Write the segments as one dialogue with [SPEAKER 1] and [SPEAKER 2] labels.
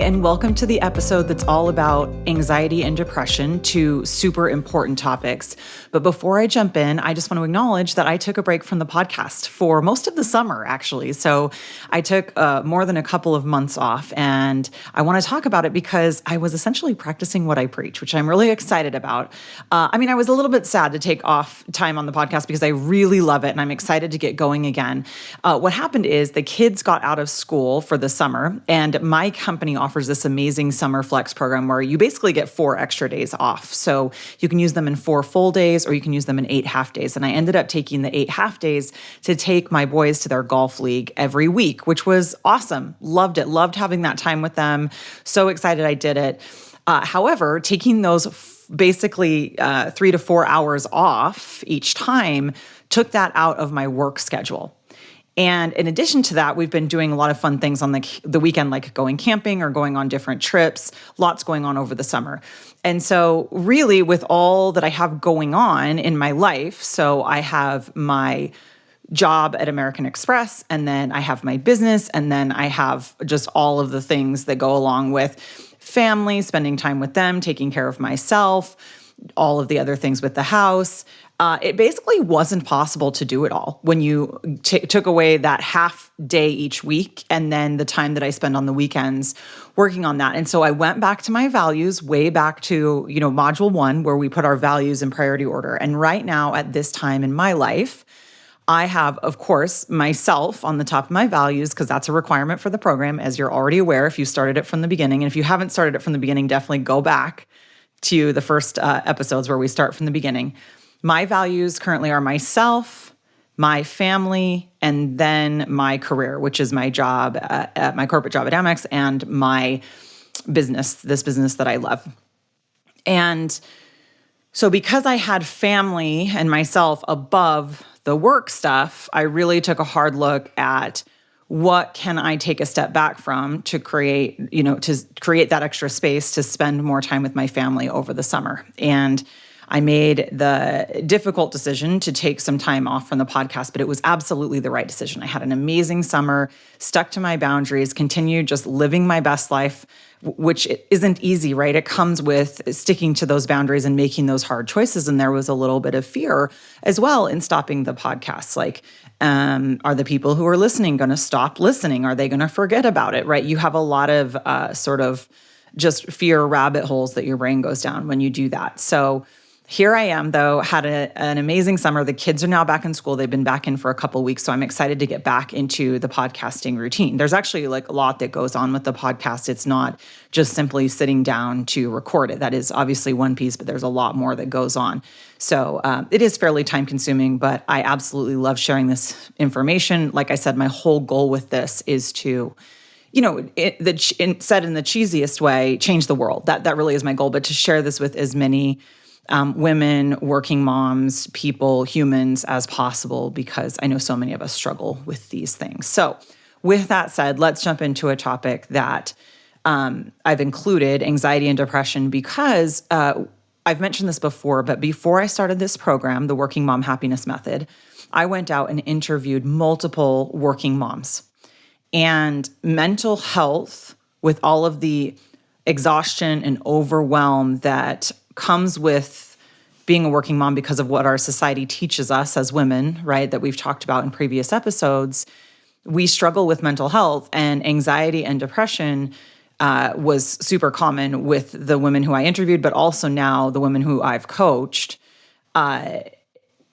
[SPEAKER 1] and welcome to the episode that's all about anxiety and depression, two super important topics. But before I jump in, I just want to acknowledge that I took a break from the podcast for most of the summer, actually. So I took more than a couple of months off, and I want to talk about it because I was essentially practicing what I preach, which I'm really excited about. I was a little bit sad to take off time on the podcast because I really love it, and I'm excited to get going again. What happened is the kids got out of school for the summer, and my company offers this amazing summer flex program where you basically get 4 extra days off. So you can use them in 4 full days or you can use them in 8 half days. And I ended up taking the 8 half days to take my boys to their golf league every week, which was awesome. Loved it. Loved having that time with them. So excited I did it. However, taking those basically 3 to 4 hours off each time took that out of my work schedule. And in addition to that, we've been doing a lot of fun things on the weekend, like going camping or going on different trips, lots going on over the summer. And so really with all that I have going on in my life, so I have my job at American Express, and then I have my business, and then I have just all of the things that go along with family, spending time with them, taking care of myself, all of the other things with the house. It basically wasn't possible to do it all when you took away that half day each week and then the time that I spend on the weekends working on that. And so I went back to my values, way back to, module 1, where we put our values in priority order. And right now at this time in my life, I have, of course, myself on the top of my values because that's a requirement for the program, as you're already aware if you started it from the beginning. And if you haven't started it from the beginning, definitely go back to the first episodes where we start from the beginning. My values currently are myself, my family, and then my career, which is my job at my corporate job at Amex and my business, this business that I love. And so because I had family and myself above the work stuff, I really took a hard look at what can I take a step back from to create that extra space to spend more time with my family over the summer. And I made the difficult decision to take some time off from the podcast, but it was absolutely the right decision. I had an amazing summer, stuck to my boundaries, continued just living my best life, which isn't easy, right? It comes with sticking to those boundaries and making those hard choices. And there was a little bit of fear as well in stopping the podcast. Like, are the people who are listening going to stop listening? Are they going to forget about it, right? You have a lot of sort of just fear rabbit holes that your brain goes down when you do that. So here I am, though, had an amazing summer. The kids are now back in school. They've been back in for a couple of weeks, so I'm excited to get back into the podcasting routine. There's actually like a lot that goes on with the podcast. It's not just simply sitting down to record it. That is obviously one piece, but there's a lot more that goes on. So it is fairly time-consuming, but I absolutely love sharing this information. Like I said, my whole goal with this is to said in the cheesiest way, change the world. That really is my goal, but to share this with as many women, working moms, people, humans as possible, because I know so many of us struggle with these things. So with that said, let's jump into a topic that I've included, anxiety and depression, because I've mentioned this before, but before I started this program, the Working Mom Happiness Method, I went out and interviewed multiple working moms. And mental health, with all of the exhaustion and overwhelm that comes with being a working mom because of what our society teaches us as women, right, that we've talked about in previous episodes, we struggle with mental health, and anxiety and depression was super common with the women who I interviewed, but also now the women who I've coached.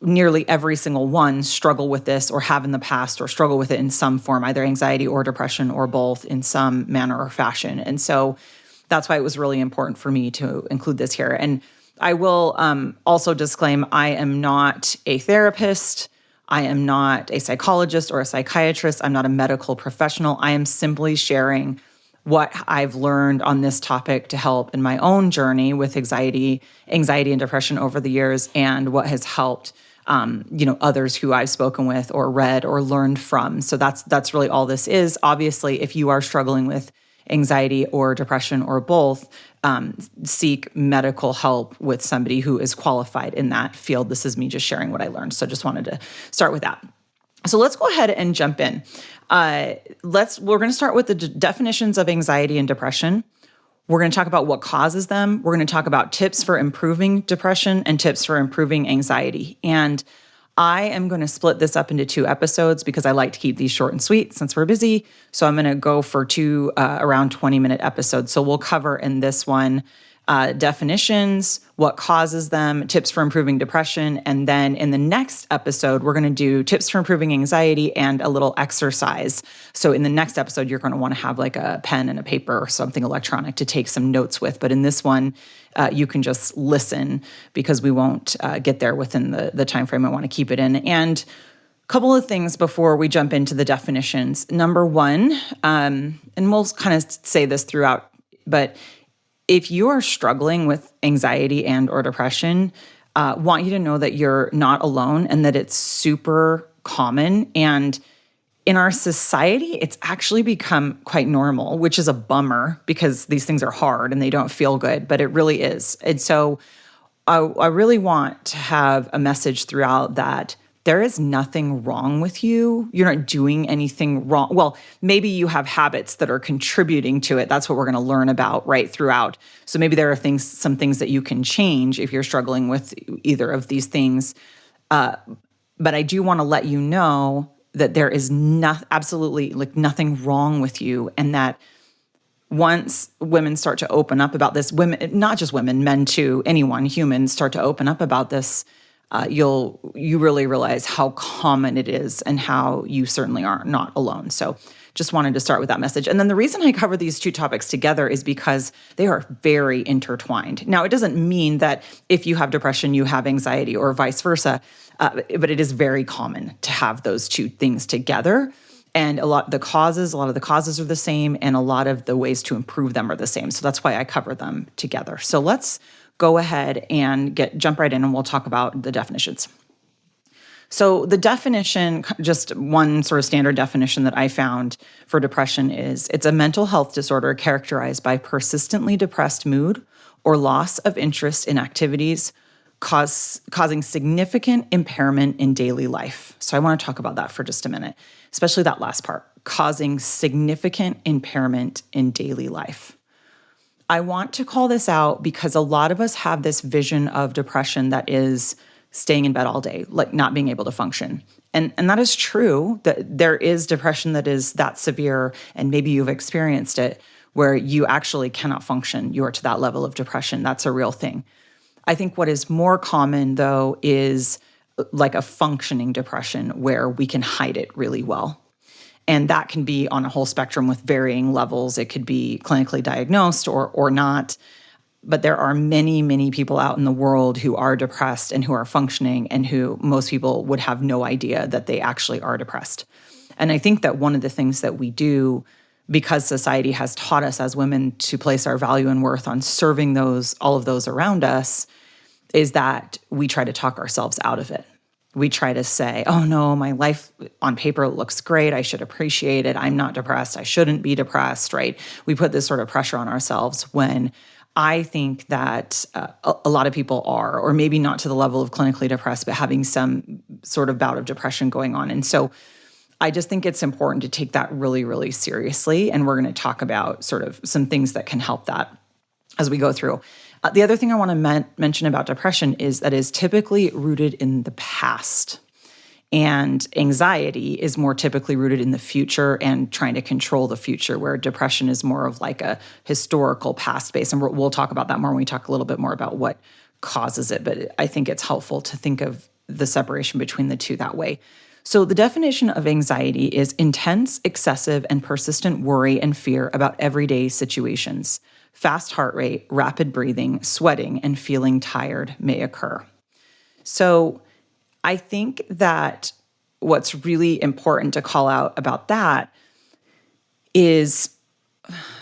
[SPEAKER 1] Nearly every single one struggle with this or have in the past or struggle with it in some form, either anxiety or depression or both in some manner or fashion. And so that's why it was really important for me to include this here. And I will also disclaim, I am not a therapist. I am not a psychologist or a psychiatrist. I'm not a medical professional. I am simply sharing what I've learned on this topic to help in my own journey with anxiety and depression over the years, and what has helped others who I've spoken with or read or learned from. So that's really all this is. Obviously, if you are struggling with anxiety or depression or both, seek medical help with somebody who is qualified in that field. This is me just sharing what I learned. So just wanted to start with that. So let's go ahead and jump in. We're going to start with the definitions of anxiety and depression. We're going to talk about what causes them. We're going to talk about tips for improving depression and tips for improving anxiety. And I am going to split this up into 2 episodes because I like to keep these short and sweet since we're busy. So I'm going to go for 2 around 20-minute episodes. So we'll cover in this one definitions, what causes them, tips for improving depression. And then in the next episode, we're going to do tips for improving anxiety and a little exercise. So in the next episode, you're going to want to have like a pen and a paper or something electronic to take some notes with. But in this one, you can just listen because we won't get there within the time frame I want to keep it in. And a couple of things before we jump into the definitions. Number one, and we'll kind of say this throughout, but if you are struggling with anxiety and or depression, want you to know that you're not alone and that it's super common. And in our society, it's actually become quite normal, which is a bummer because these things are hard and they don't feel good, but it really is. And so I really want to have a message throughout that there is nothing wrong with you. You're not doing anything wrong. Well, maybe you have habits that are contributing to it. That's what we're going to learn about right throughout. So maybe there are some things that you can change if you're struggling with either of these things. But I do want to let you know that there is absolutely like nothing wrong with you, and that once women start to open up about this, women, not just women, men too, anyone, humans start to open up about this, you really realize how common it is and how you certainly are not alone. So just wanted to start with that message. And then the reason I cover these 2 topics together is because they are very intertwined. Now, it doesn't mean that if you have depression, you have anxiety or vice versa, but it is very common to have those 2 things together. And a lot of the causes are the same, and a lot of the ways to improve them are the same. So that's why I cover them together. So let's go ahead and jump right in and we'll talk about the definitions. So the definition, just one sort of standard definition that I found for depression is it's a mental health disorder characterized by persistently depressed mood or loss of interest in activities causing significant impairment in daily life. So I want to talk about that for just a minute, especially that last part, causing significant impairment in daily life. I want to call this out because a lot of us have this vision of depression that is staying in bed all day, like not being able to function. And that is true, that there is depression that is that severe, and maybe you've experienced it, where you actually cannot function. You are to that level of depression. That's a real thing. I think what is more common, though, is like a functioning depression where we can hide it really well. And that can be on a whole spectrum with varying levels. It could be clinically diagnosed or not. But there are many, many people out in the world who are depressed and who are functioning, and who most people would have no idea that they actually are depressed. And I think that one of the things that we do, because society has taught us as women to place our value and worth on serving all of those around us, is that we try to talk ourselves out of it. We try to say, oh no, my life on paper looks great. I should appreciate it. I'm not depressed. I shouldn't be depressed, right? We put this sort of pressure on ourselves when I think that a lot of people are, or maybe not to the level of clinically depressed, but having some sort of bout of depression going on. And so I just think it's important to take that really, really seriously. And we're going to talk about sort of some things that can help that as we go through. The other thing I want to mention about depression is that is typically rooted in the past. And anxiety is more typically rooted in the future and trying to control the future, where depression is more of like a historical past base. And we'll talk about that more when we talk a little bit more about what causes it. But I think it's helpful to think of the separation between the 2 that way. So the definition of anxiety is intense, excessive, and persistent worry and fear about everyday situations. Fast heart rate, rapid breathing, sweating, and feeling tired may occur. So I think that what's really important to call out about that is,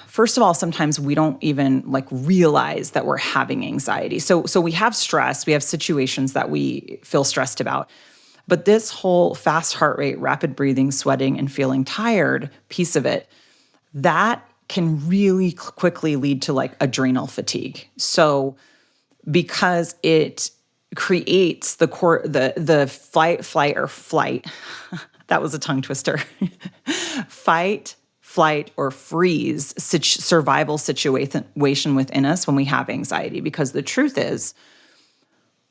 [SPEAKER 1] first of all, sometimes we don't even realize that we're having anxiety. So we have stress, we have situations that we feel stressed about. But this whole fast heart rate, rapid breathing, sweating, and feeling tired piece of it, that can really quickly lead to adrenal fatigue. So because it creates the fight That was a tongue twister. Fight, flight, or freeze survival situation within us when we have anxiety. Because the truth is,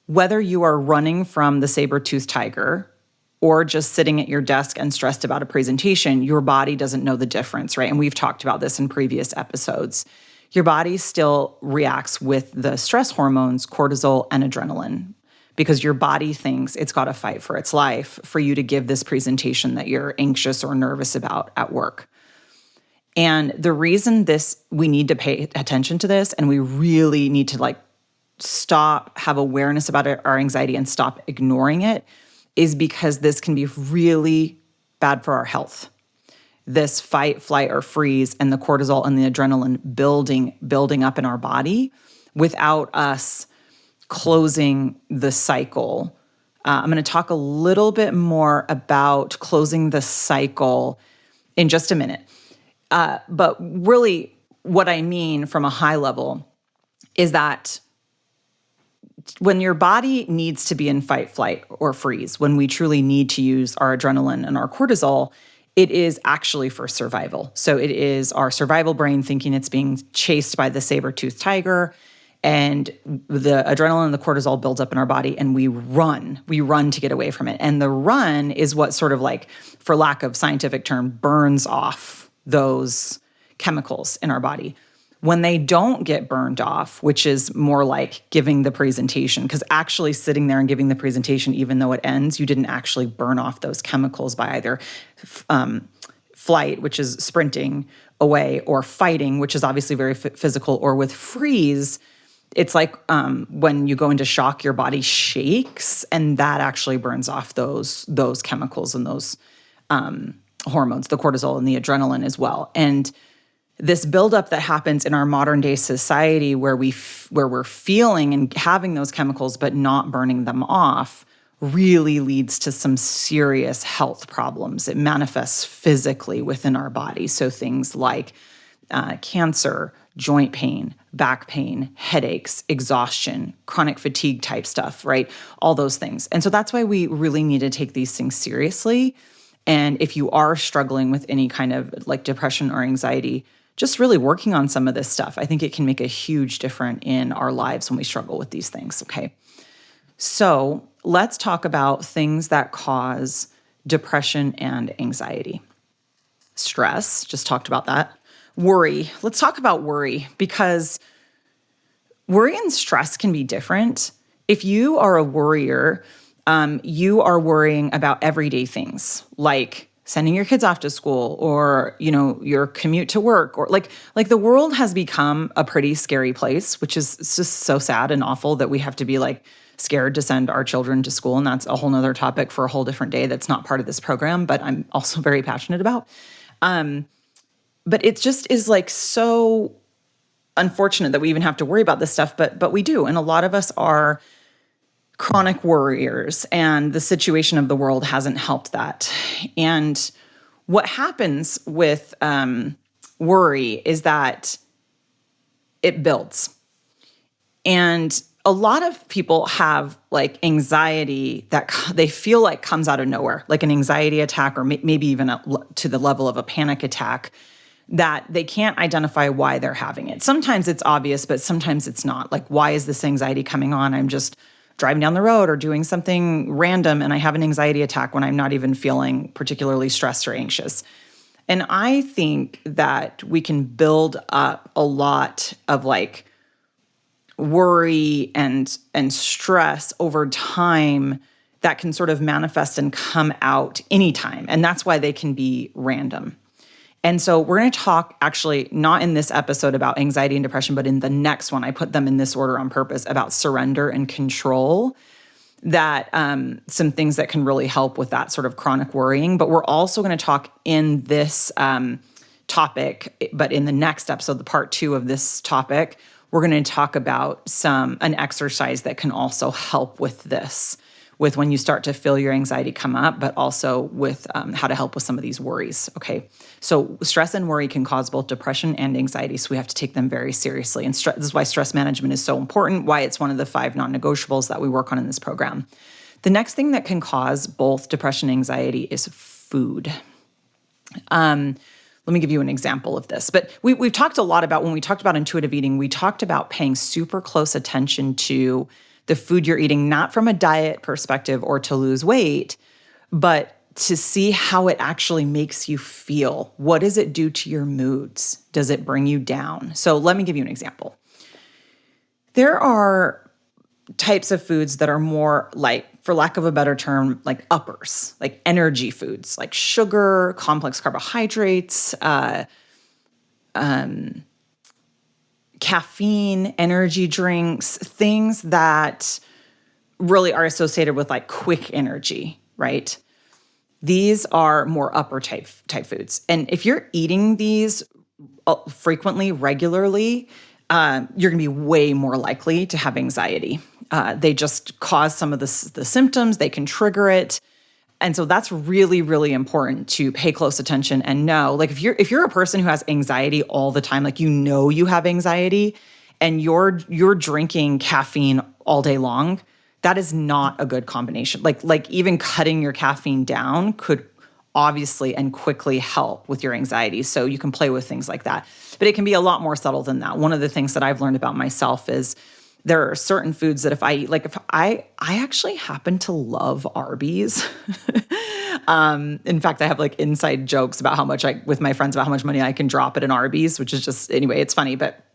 [SPEAKER 1] whether you are running from the saber-toothed tiger or just sitting at your desk and stressed about a presentation, your body doesn't know the difference, right? And we've talked about this in previous episodes. Your body still reacts with the stress hormones, cortisol and adrenaline, because your body thinks it's got to fight for its life for you to give this presentation that you're anxious or nervous about at work. And the reason we need to pay attention to this, and we really need to stop, have awareness about our anxiety and stop ignoring it, is because this can be really bad for our health. This fight, flight, or freeze and the cortisol and the adrenaline building up in our body without us closing the cycle. I'm going to talk a little bit more about closing the cycle in just a minute. But really what I mean from a high level is that when your body needs to be in fight, flight, or freeze, when we truly need to use our adrenaline and our cortisol, it is actually for survival. So it is our survival brain thinking it's being chased by the saber-toothed tiger, and the adrenaline and the cortisol builds up in our body, and we run to get away from it. And the run is what sort of for lack of scientific term, burns off those chemicals in our body. When they don't get burned off, which is more like giving the presentation, because actually sitting there and giving the presentation, even though it ends, you didn't actually burn off those chemicals by either flight, which is sprinting away, or fighting, which is obviously very physical, or with freeze, it's like when you go into shock, your body shakes, and that actually burns off those chemicals and those hormones, the cortisol and the adrenaline as well. And this buildup that happens in our modern day society where we're feeling and having those chemicals but not burning them off really leads to some serious health problems. It manifests physically within our body. So things like cancer, joint pain, back pain, headaches, exhaustion, chronic fatigue type stuff, right? All those things. And so that's why we really need to take these things seriously. And if you are struggling with any kind of depression or anxiety, just really working on some of this stuff, I think it can make a huge difference in our lives when we struggle with these things, okay? So let's talk about things that cause depression and anxiety. Stress, just talked about that. Worry, let's talk about worry, because worry and stress can be different. If you are a worrier, you are worrying about everyday things like sending your kids off to school, or, your commute to work, or like the world has become a pretty scary place, which is just so sad and awful that we have to be scared to send our children to school. And that's a whole nother topic for a whole different day. That's not part of this program, but I'm also very passionate about. But it just is so unfortunate that we even have to worry about this stuff, but we do. And a lot of us are chronic worriers, and the situation of the world hasn't helped that. And what happens with worry is that it builds. And a lot of people have anxiety that they feel like comes out of nowhere, like an anxiety attack, or maybe even to the level of a panic attack, that they can't identify why they're having it. Sometimes it's obvious, but sometimes it's not. Why is this anxiety coming on? I'm just driving down the road or doing something random, and I have an anxiety attack when I'm not even feeling particularly stressed or anxious. And I think that we can build up a lot of worry and stress over time that can sort of manifest and come out anytime. And that's why they can be random. And so we're going to talk, actually not in this episode, about anxiety and depression, but in the next one. I put them in this order on purpose, about surrender and control, that some things that can really help with that sort of chronic worrying. But we're also going to talk in this topic, but in the next episode, the part 2 of this topic, we're going to talk about an exercise that can also help with this, with when you start to feel your anxiety come up, but also with how to help with some of these worries, okay? So stress and worry can cause both depression and anxiety, so we have to take them very seriously. And this is why stress management is so important, why it's one of the 5 non-negotiables that we work on in this program. The next thing that can cause both depression and anxiety is food. Let me give you an example of this. But we've talked a lot about, when we talked about intuitive eating, we talked about paying super close attention to the food you're eating, not from a diet perspective or to lose weight, but to see how it actually makes you feel. What does it do to your moods? Does it bring you down? So let me give you an example. There are types of foods that are more like, for lack of a better term, like uppers, like energy foods, like sugar, complex carbohydrates, caffeine, energy drinks, things that really are associated with like quick energy, right? These are more upper type foods. And if you're eating these frequently, regularly, you're going to be way more likely to have anxiety. They just cause some of the symptoms. They can trigger it. And so that's really, really important to pay close attention and know. Like if you're a person who has anxiety all the time, like you have anxiety and you're drinking caffeine all day long, that is not a good combination. Like even cutting your caffeine down could obviously and quickly help with your anxiety. So you can play with things like that. But it can be a lot more subtle than that. One of the things that I've learned about myself is there are certain foods that if I eat, like if I actually happen to love Arby's. In fact, I have like inside jokes about with my friends about how much money I can drop at an Arby's, which is just, anyway, it's funny, but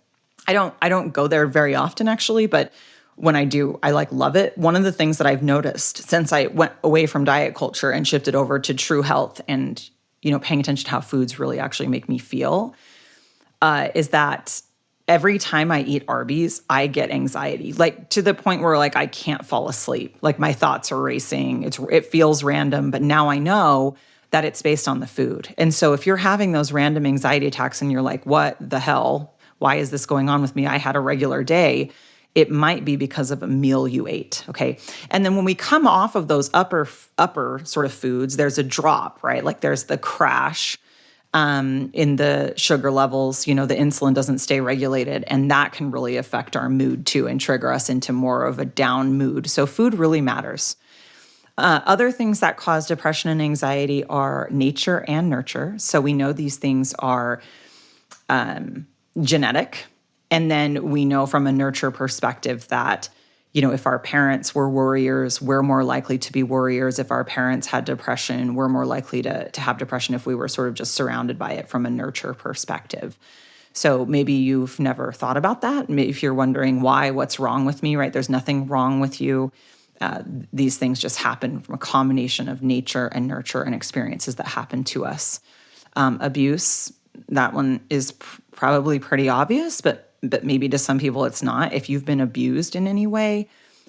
[SPEAKER 1] I don't go there very often actually, but when I do, I love it. One of the things that I've noticed since I went away from diet culture and shifted over to true health and, paying attention to how foods really actually make me feel, is that every time I eat Arby's, I get anxiety, like to the point where like I can't fall asleep. Like my thoughts are racing. It feels random, but now I know that it's based on the food. And so if you're having those random anxiety attacks and you're like, what the hell? Why is this going on with me? I had a regular day. It might be because of a meal you ate, okay? And then when we come off of those upper sort of foods, there's a drop, right? Like there's the crash in the sugar levels. The insulin doesn't stay regulated, and that can really affect our mood too and trigger us into more of a down mood. So food really matters. Other things that cause depression and anxiety are nature and nurture. So we know these things are genetic. And then we know from a nurture perspective that, if our parents were worriers, we're more likely to be worriers. If our parents had depression, we're more likely to have depression if we were sort of just surrounded by it from a nurture perspective. So maybe you've never thought about that. If you're wondering what's wrong with me, right? There's nothing wrong with you. These things just happen from a combination of nature and nurture and experiences that happen to us. Abuse, that one is probably pretty obvious, but maybe to some people it's not. If you've been abused in any way,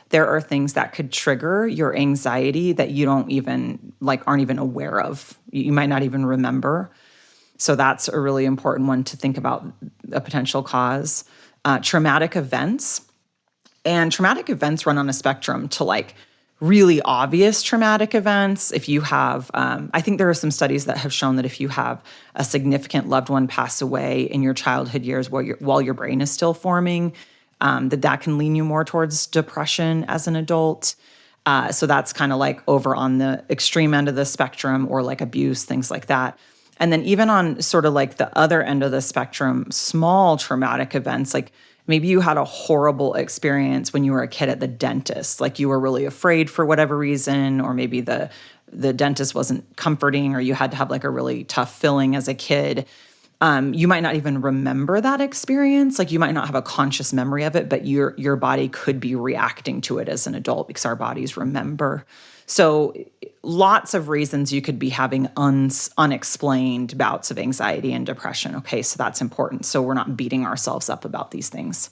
[SPEAKER 1] there are things that could trigger your anxiety that you don't even aren't even aware of. You might not even remember. So that's a really important one to think about, a potential cause. Traumatic events. And traumatic events run on a spectrum to really obvious traumatic events. If you have, I think there are some studies that have shown that if you have a significant loved one pass away in your childhood years while your brain is still forming, that can lean you more towards depression as an adult. So that's kind of like over on the extreme end of the spectrum, or like abuse, things like that. And then even on sort of like the other end of the spectrum, small traumatic events, like maybe you had a horrible experience when you were a kid at the dentist, like you were really afraid for whatever reason, or maybe the dentist wasn't comforting, or you had to have like a really tough filling as a kid. You might not even remember that experience. Like you might not have a conscious memory of it, but your body could be reacting to it as an adult because our bodies remember. So lots of reasons you could be having unexplained bouts of anxiety and depression. Okay, so that's important. So we're not beating ourselves up about these things.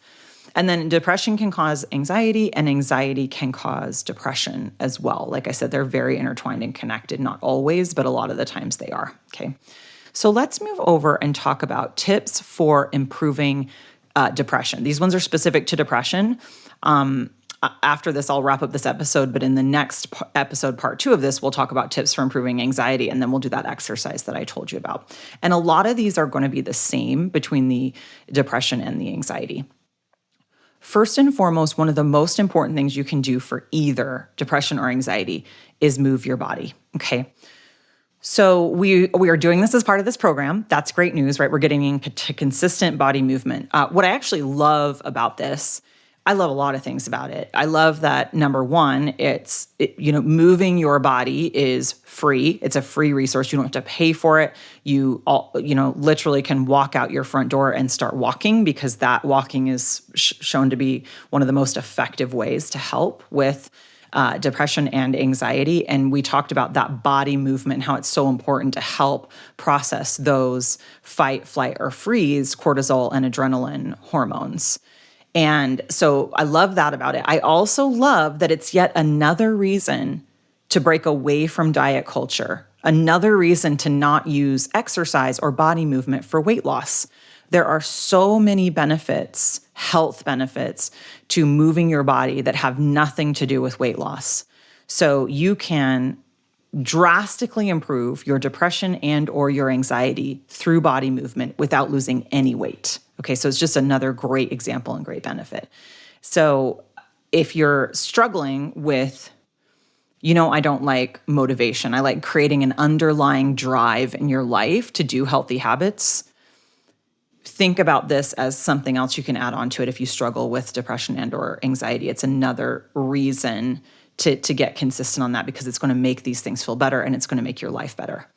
[SPEAKER 1] And then depression can cause anxiety, and anxiety can cause depression as well. Like I said, they're very intertwined and connected. Not always, but a lot of the times they are. Okay, so let's move over and talk about tips for improving depression. These ones are specific to depression. After this, I'll wrap up this episode, but in the next episode, part 2 of this, we'll talk about tips for improving anxiety, and then we'll do that exercise that I told you about. And a lot of these are going to be the same between the depression and the anxiety. First and foremost, one of the most important things you can do for either depression or anxiety is move your body, okay? So we are doing this as part of this program. That's great news, right? We're getting into consistent body movement. What I actually love about this, I love a lot of things about it. I love that number one, moving your body is free. It's a free resource. You don't have to pay for it. Literally can walk out your front door and start walking, because that walking is shown to be one of the most effective ways to help with depression and anxiety. And we talked about that body movement, how it's so important to help process those fight, flight, or freeze cortisol and adrenaline hormones. And so I love that about it. I also love that it's yet another reason to break away from diet culture, another reason to not use exercise or body movement for weight loss. There are so many benefits, health benefits, to moving your body that have nothing to do with weight loss. So you can drastically improve your depression and or your anxiety through body movement without losing any weight. Okay, so it's just another great example and great benefit. So if you're struggling with, I don't like motivation, I like creating an underlying drive in your life to do healthy habits, think about this as something else you can add on to it if you struggle with depression and or anxiety. It's another reason to get consistent on that, because it's going to make these things feel better and it's going to make your life better.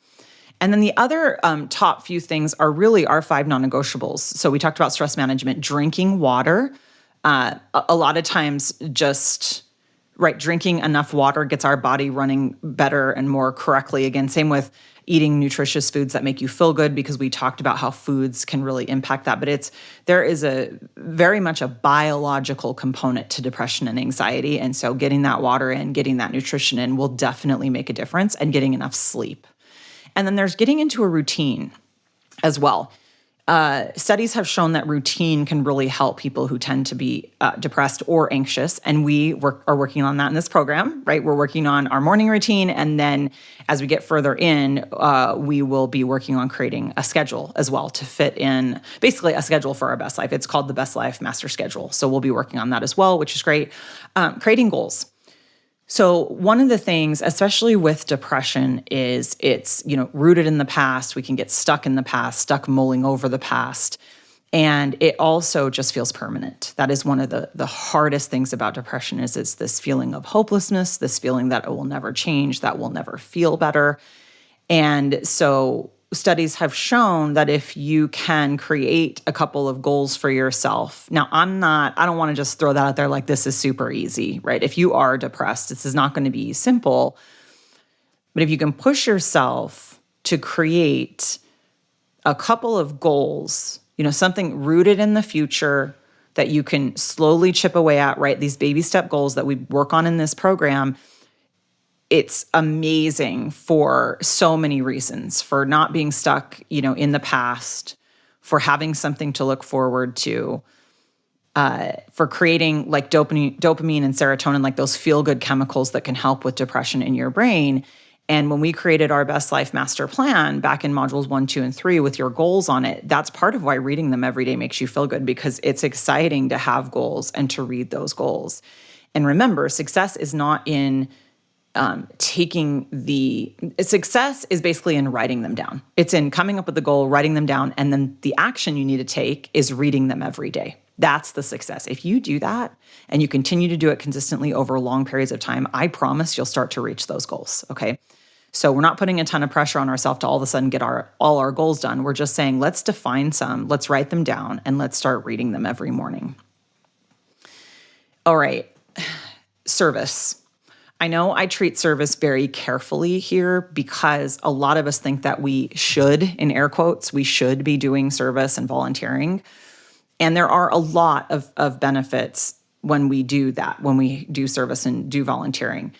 [SPEAKER 1] And then the other top few things are really our 5 non-negotiables. So we talked about stress management, drinking water. A lot of times drinking enough water gets our body running better and more correctly. Again, same with eating nutritious foods that make you feel good, because we talked about how foods can really impact that. But there is a very much a biological component to depression and anxiety. And so getting that water in, getting that nutrition in will definitely make a difference, and getting enough sleep. And then there's getting into a routine as well. Studies have shown that routine can really help people who tend to be depressed or anxious. And we are working on that in this program, right? We're working on our morning routine. And then as we get further in, we will be working on creating a schedule as well to fit in, basically a schedule for our best life. It's called the Best Life Master Schedule. So we'll be working on that as well, which is great. Creating goals. So one of the things, especially with depression, is it's, rooted in the past. We can get stuck in the past, stuck mulling over the past. And it also just feels permanent. That is one of the hardest things about depression is it's this feeling of hopelessness, this feeling that it will never change, that will never feel better. And so studies have shown that if you can create a couple of goals for yourself. Now, I don't want to just throw that out there like this is super easy, right? If you are depressed, this is not going to be simple. But if you can push yourself to create a couple of goals, something rooted in the future that you can slowly chip away at, right? These baby step goals that we work on in this program, it's amazing for so many reasons, for not being stuck, in the past, for having something to look forward to, for creating like dopamine and serotonin, like those feel-good chemicals that can help with depression in your brain. And when we created our Best Life Master Plan back in modules 1, 2, and 3 with your goals on it, that's part of why reading them every day makes you feel good, because it's exciting to have goals and to read those goals. And remember, success is not in success is basically in writing them down. It's in coming up with the goal, writing them down, and then the action you need to take is reading them every day. That's the success. If you do that and you continue to do it consistently over long periods of time, I promise you'll start to reach those goals, okay? So we're not putting a ton of pressure on ourselves to all of a sudden get all our goals done. We're just saying, let's define some, let's write them down, and let's start reading them every morning. All right, service. I know I treat service very carefully here because a lot of us think that we should, in air quotes, we should be doing service and volunteering. And there are a lot of benefits when we do that, when we do service and do volunteering.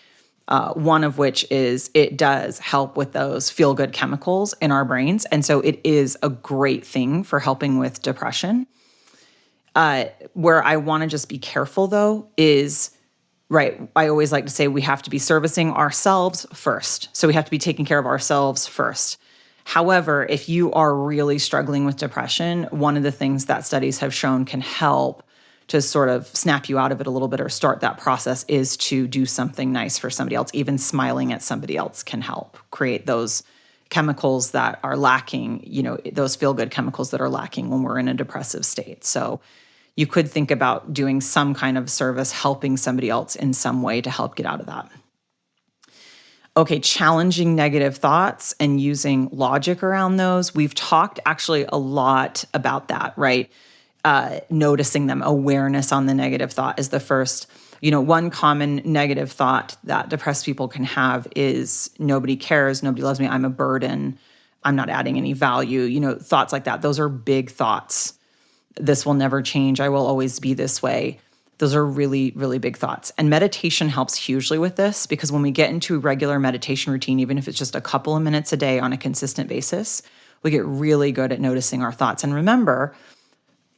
[SPEAKER 1] One of which is it does help with those feel-good chemicals in our brains. And so it is a great thing for helping with depression. Where I want to just be careful, though, is right. I always like to say we have to be servicing ourselves first. So we have to be taking care of ourselves first. However, if you are really struggling with depression, one of the things that studies have shown can help to sort of snap you out of it a little bit or start that process is to do something nice for somebody else. Even smiling at somebody else can help create those chemicals that are lacking, those feel-good chemicals that are lacking when we're in a depressive state. So you could think about doing some kind of service, helping somebody else in some way to help get out of that. Okay, challenging negative thoughts and using logic around those. We've talked actually a lot about that, right? Noticing them, awareness on the negative thought is the first. One common negative thought that depressed people can have is nobody cares, nobody loves me, I'm a burden, I'm not adding any value, thoughts like that. Those are big thoughts. This will never change, I will always be this way. Those are really, really big thoughts. And meditation helps hugely with this, because when we get into a regular meditation routine, even if it's just a couple of minutes a day on a consistent basis, we get really good at noticing our thoughts. And remember,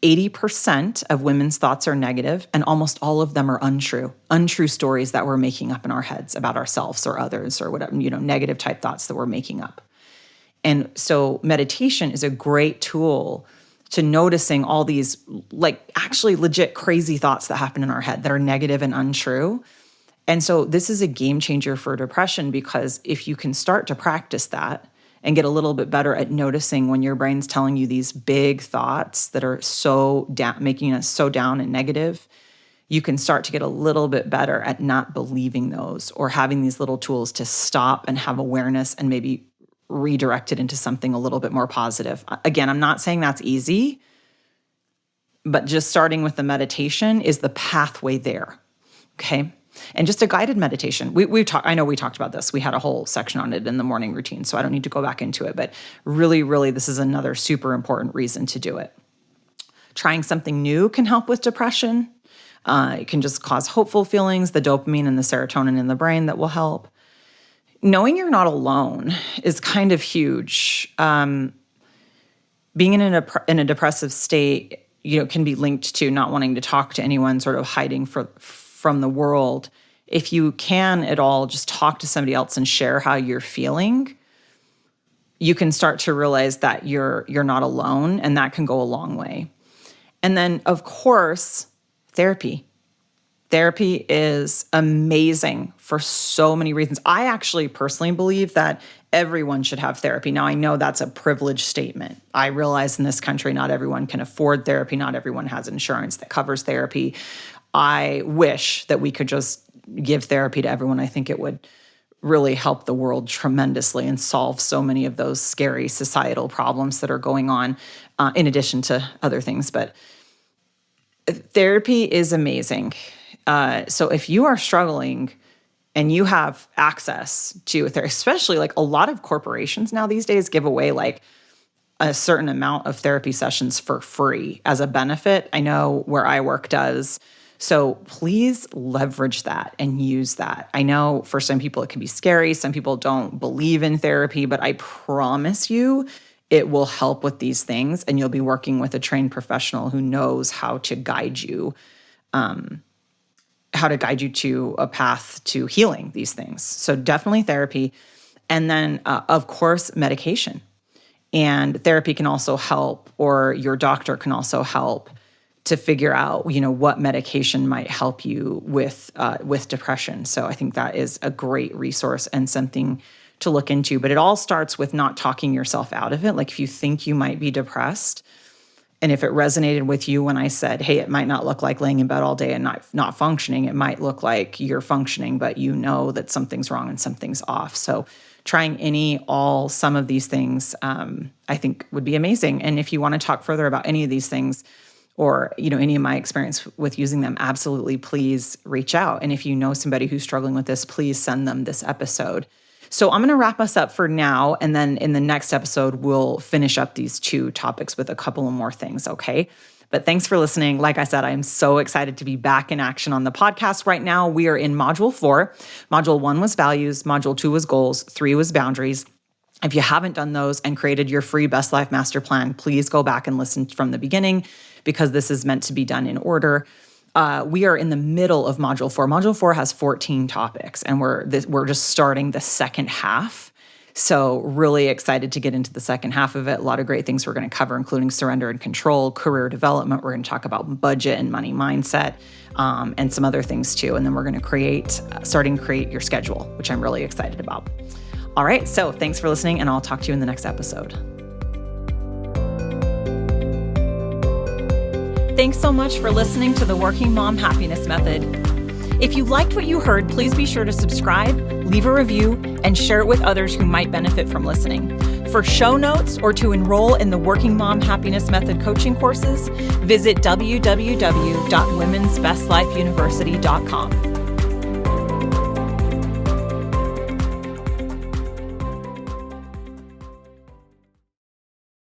[SPEAKER 1] 80% of women's thoughts are negative, and almost all of them are untrue stories that we're making up in our heads about ourselves or others or whatever, negative type thoughts that we're making up. And so meditation is a great tool to noticing all these actually legit crazy thoughts that happen in our head that are negative and untrue. And so this is a game changer for depression, because if you can start to practice that and get a little bit better at noticing when your brain's telling you these big thoughts that are so down, making us so down and negative, you can start to get a little bit better at not believing those, or having these little tools to stop and have awareness and maybe redirect it into something a little bit more positive. Again, I'm not saying that's easy, but just starting with the meditation is the pathway there, okay? And just a guided meditation. I know we talked about this. We had a whole section on it in the morning routine, so I don't need to go back into it. But really, really, this is another super important reason to do it. Trying something new can help with depression. It can just cause hopeful feelings, the dopamine and the serotonin in the brain that will help. Knowing you're not alone is kind of huge. Being in a depressive state, can be linked to not wanting to talk to anyone, sort of hiding from the world. If you can at all, just talk to somebody else and share how you're feeling, you can start to realize that you're not alone, and that can go a long way. And then, of course, therapy. Therapy is amazing for so many reasons. I actually personally believe that everyone should have therapy. Now, I know that's a privileged statement. I realize in this country, not everyone can afford therapy. Not everyone has insurance that covers therapy. I wish that we could just give therapy to everyone. I think it would really help the world tremendously and solve so many of those scary societal problems that are going on, in addition to other things. But therapy is amazing. So if you are struggling and you have access to therapy, especially a lot of corporations now these days give away a certain amount of therapy sessions for free as a benefit. I know where I work does. So please leverage that and use that. I know for some people it can be scary. Some people don't believe in therapy, but I promise you it will help with these things, and you'll be working with a trained professional who knows how to guide you to a path to healing these things. So definitely therapy. And then, of course, medication. And therapy can also help, or your doctor can also help to figure out, what medication might help you with depression. So I think that is a great resource and something to look into. But it all starts with not talking yourself out of it. If you think you might be depressed, and if it resonated with you when I said, hey, it might not look like laying in bed all day and not functioning. It might look like you're functioning, but you know that something's wrong and something's off. So trying some of these things, I think would be amazing. And if you want to talk further about any of these things, or any of my experience with using them, absolutely, please reach out. And if you know somebody who's struggling with this, please send them this episode. So I'm going to wrap us up for now, and then in the next episode, we'll finish up these two topics with a couple of more things, okay? But thanks for listening. Like I said, I'm so excited to be back in action on the podcast. Right now, we are in Module 4. Module 1 was values. Module 2 was goals. 3 was boundaries. If you haven't done those and created your free Best Life Master Plan, please go back and listen from the beginning, because this is meant to be done in order. We are in the middle of Module 4. Module 4 has 14 topics, and we're just starting the second half. So really excited to get into the second half of it. A lot of great things we're going to cover, including surrender and control, career development. We're going to talk about budget and money mindset, and some other things too. And then we're going to create your schedule, which I'm really excited about. All right, so thanks for listening, and I'll talk to you in the next episode. Thanks so much for listening to the Working Mom Happiness Method. If you liked what you heard, please be sure to subscribe, leave a review, and share it with others who might benefit from listening. For show notes or to enroll in the Working Mom Happiness Method coaching courses, visit www.womensbestlifeuniversity.com.